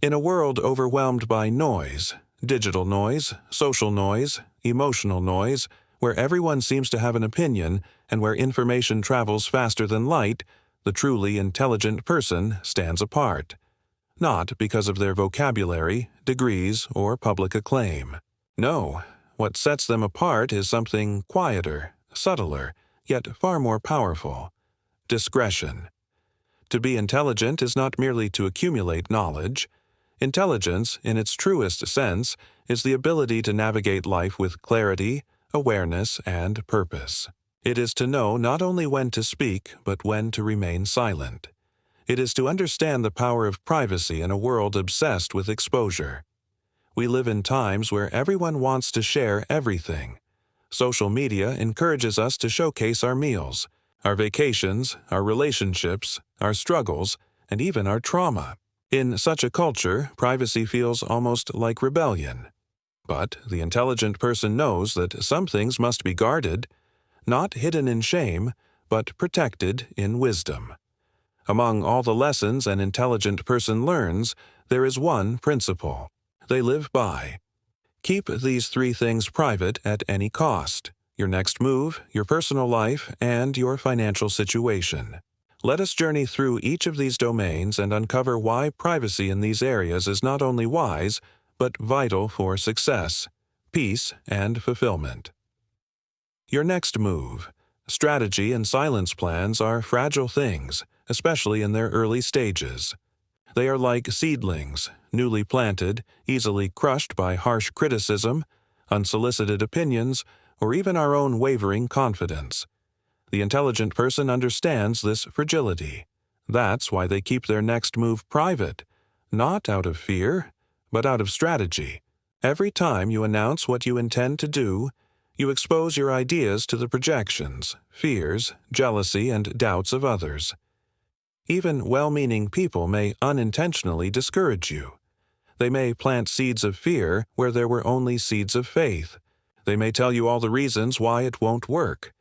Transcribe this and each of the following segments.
In a world overwhelmed by noise, digital noise, social noise, emotional noise, where everyone seems to have an opinion and where information travels faster than light, the truly intelligent person stands apart. Not because of their vocabulary, degrees, or public acclaim. No, what sets them apart is something quieter, subtler, yet far more powerful: discretion. To be intelligent is not merely to accumulate knowledge. Intelligence, in its truest sense, is the ability to navigate life with clarity, awareness, and purpose. It is to know not only when to speak, but when to remain silent. It is to understand the power of privacy in a world obsessed with exposure. We live in times where everyone wants to share everything. Social media encourages us to showcase our meals, our vacations, our relationships, our struggles, and even our trauma. In such a culture, privacy feels almost like rebellion. But the intelligent person knows that some things must be guarded, not hidden in shame, but protected in wisdom. Among all the lessons an intelligent person learns, there is one principle they live by. Keep these three things private at any cost: your next move, your personal life, and your financial situation. Let us journey through each of these domains and uncover why privacy in these areas is not only wise, but vital for success, peace, and fulfillment. Your next move. Strategy and silence plans are fragile things, especially in their early stages. They are like seedlings, newly planted, easily crushed by harsh criticism, unsolicited opinions, or even our own wavering confidence. The intelligent person understands this fragility. That's why they keep their next move private, not out of fear, but out of strategy. Every time you announce what you intend to do, you expose your ideas to the projections, fears, jealousy, and doubts of others. Even well-meaning people may unintentionally discourage you. They may plant seeds of fear where there were only seeds of faith. They may tell you all the reasons why it won't work,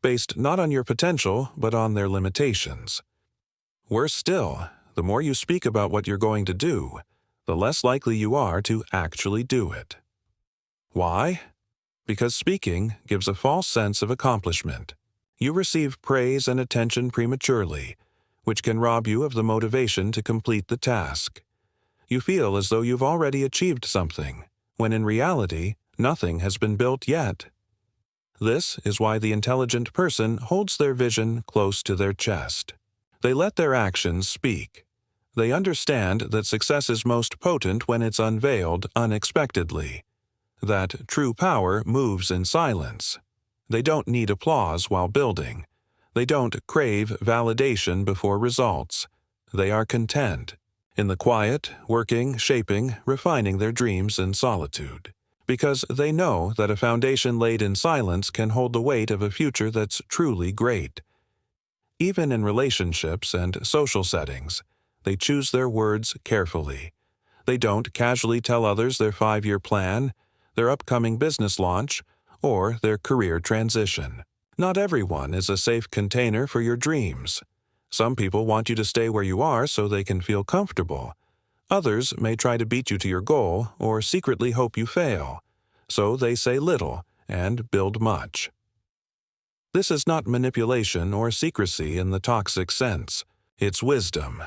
based not on your potential, but on their limitations. Worse still, the more you speak about what you're going to do, the less likely you are to actually do it. Why? Because speaking gives a false sense of accomplishment. You receive praise and attention prematurely, which can rob you of the motivation to complete the task. You feel as though you've already achieved something, when in reality, nothing has been built yet. This is why the intelligent person holds their vision close to their chest. They let their actions speak. They understand that success is most potent when it's unveiled unexpectedly, that true power moves in silence. They don't need applause while building. They don't crave validation before results. They are content, in the quiet, working, shaping, refining their dreams in solitude. Because they know that a foundation laid in silence can hold the weight of a future that's truly great. Even in relationships and social settings, they choose their words carefully. They don't casually tell others their 5-year plan, their upcoming business launch, or their career transition. Not everyone is a safe container for your dreams. Some people want you to stay where you are so they can feel comfortable. Others may try to beat you to your goal or secretly hope you fail, so they say little and build much. This is not manipulation or secrecy in the toxic sense. It's wisdom.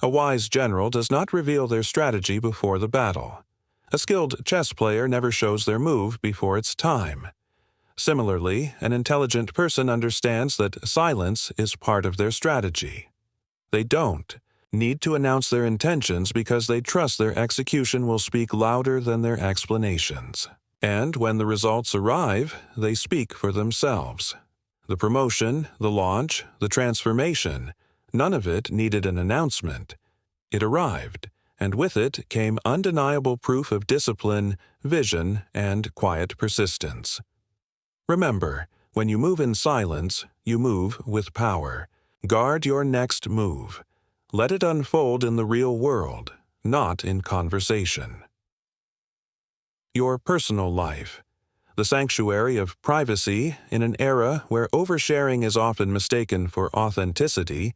A wise general does not reveal their strategy before the battle. A skilled chess player never shows their move before it's time. Similarly, an intelligent person understands that silence is part of their strategy. They don't need to announce their intentions because they trust their execution will speak louder than their explanations. And when the results arrive, they speak for themselves. The promotion, the launch, the transformation, none of it needed an announcement. It arrived, and with it came undeniable proof of discipline, vision, and quiet persistence. Remember, when you move in silence, you move with power. Guard your next move. Let it unfold in the real world, not in conversation. Your personal life. The sanctuary of privacy in an era where oversharing is often mistaken for authenticity,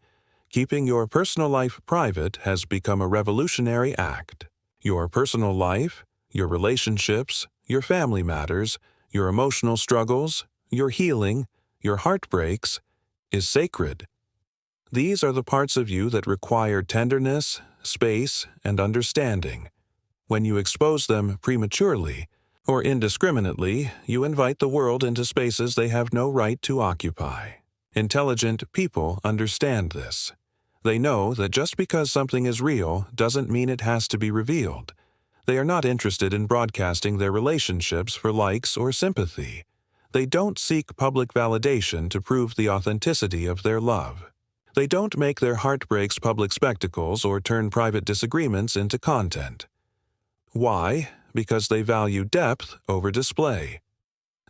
keeping your personal life private has become a revolutionary act. Your personal life, your relationships, your family matters, your emotional struggles, your healing, your heartbreaks, is sacred. These are the parts of you that require tenderness, space, and understanding. When you expose them prematurely or indiscriminately, you invite the world into spaces they have no right to occupy. Intelligent people understand this. They know that just because something is real doesn't mean it has to be revealed. They are not interested in broadcasting their relationships for likes or sympathy. They don't seek public validation to prove the authenticity of their love. They don't make their heartbreaks public spectacles or turn private disagreements into content. Why? Because they value depth over display.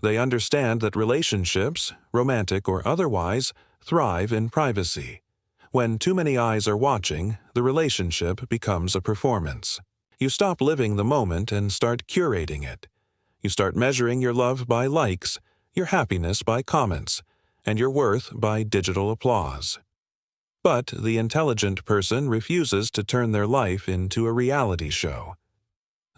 They understand that relationships, romantic or otherwise, thrive in privacy. When too many eyes are watching, the relationship becomes a performance. You stop living the moment and start curating it. You start measuring your love by likes, your happiness by comments, and your worth by digital applause. But the intelligent person refuses to turn their life into a reality show.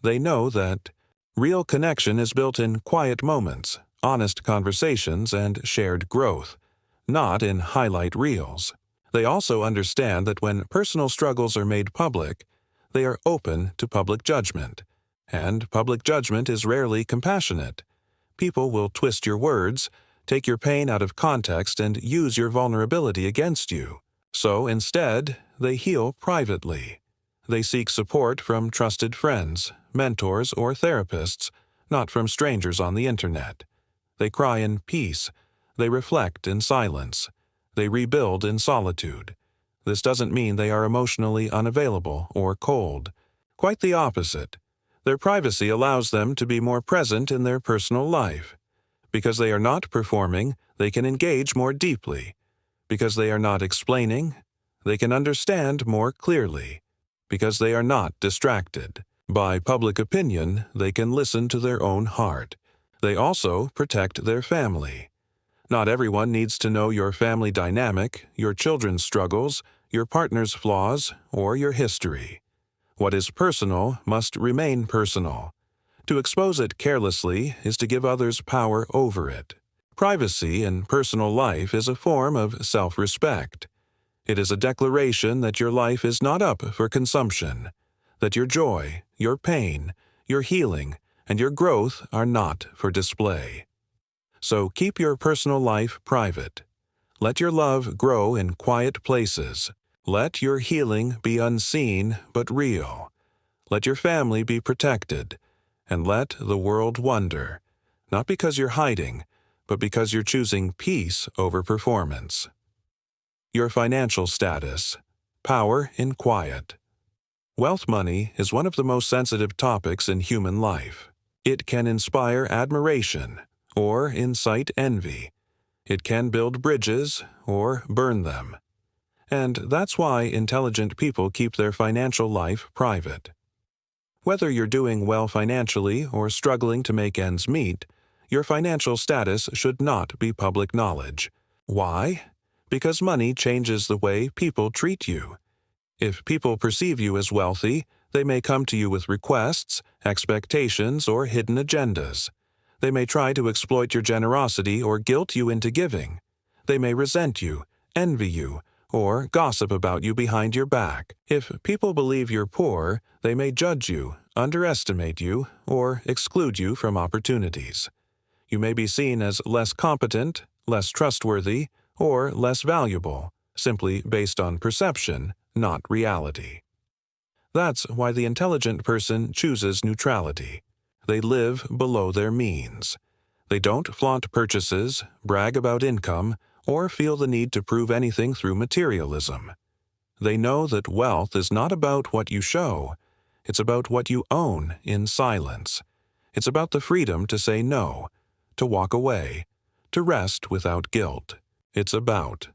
They know that real connection is built in quiet moments, honest conversations, and shared growth, not in highlight reels. They also understand that when personal struggles are made public, they are open to public judgment, and public judgment is rarely compassionate. People will twist your words, take your pain out of context, and use your vulnerability against you. So instead, they heal privately. They seek support from trusted friends, mentors, or therapists, not from strangers on the internet. They cry in peace. They reflect in silence. They rebuild in solitude. This doesn't mean they are emotionally unavailable or cold. Quite the opposite. Their privacy allows them to be more present in their personal life. Because they are not performing, they can engage more deeply. Because they are not explaining, they can understand more clearly. Because they are not distracted. By public opinion, they can listen to their own heart. They also protect their family. Not everyone needs to know your family dynamic, your children's struggles, your partner's flaws, or your history. What is personal must remain personal. To expose it carelessly is to give others power over it. Privacy in personal life is a form of self-respect. It is a declaration that your life is not up for consumption, that your joy, your pain, your healing, and your growth are not for display. So keep your personal life private. Let your love grow in quiet places. Let your healing be unseen but real. Let your family be protected. And let the world wonder, not because you're hiding, but because you're choosing peace over performance. Your financial status. Power in quiet. Wealth money is one of the most sensitive topics in human life. It can inspire admiration or incite envy. It can build bridges or burn them. And that's why intelligent people keep their financial life private. Whether you're doing well financially or struggling to make ends meet, your financial status should not be public knowledge. Why? Because money changes the way people treat you. If people perceive you as wealthy, they may come to you with requests, expectations, or hidden agendas. They may try to exploit your generosity or guilt you into giving. They may resent you, envy you, or gossip about you behind your back. If people believe you're poor, they may judge you, underestimate you, or exclude you from opportunities. You may be seen as less competent, less trustworthy, or less valuable, simply based on perception, not reality. That's why the intelligent person chooses neutrality. They live below their means. They don't flaunt purchases, brag about income, or feel the need to prove anything through materialism. They know that wealth is not about what you show. It's about what you own in silence. It's about the freedom to say no, to walk away, to rest without guilt. It's about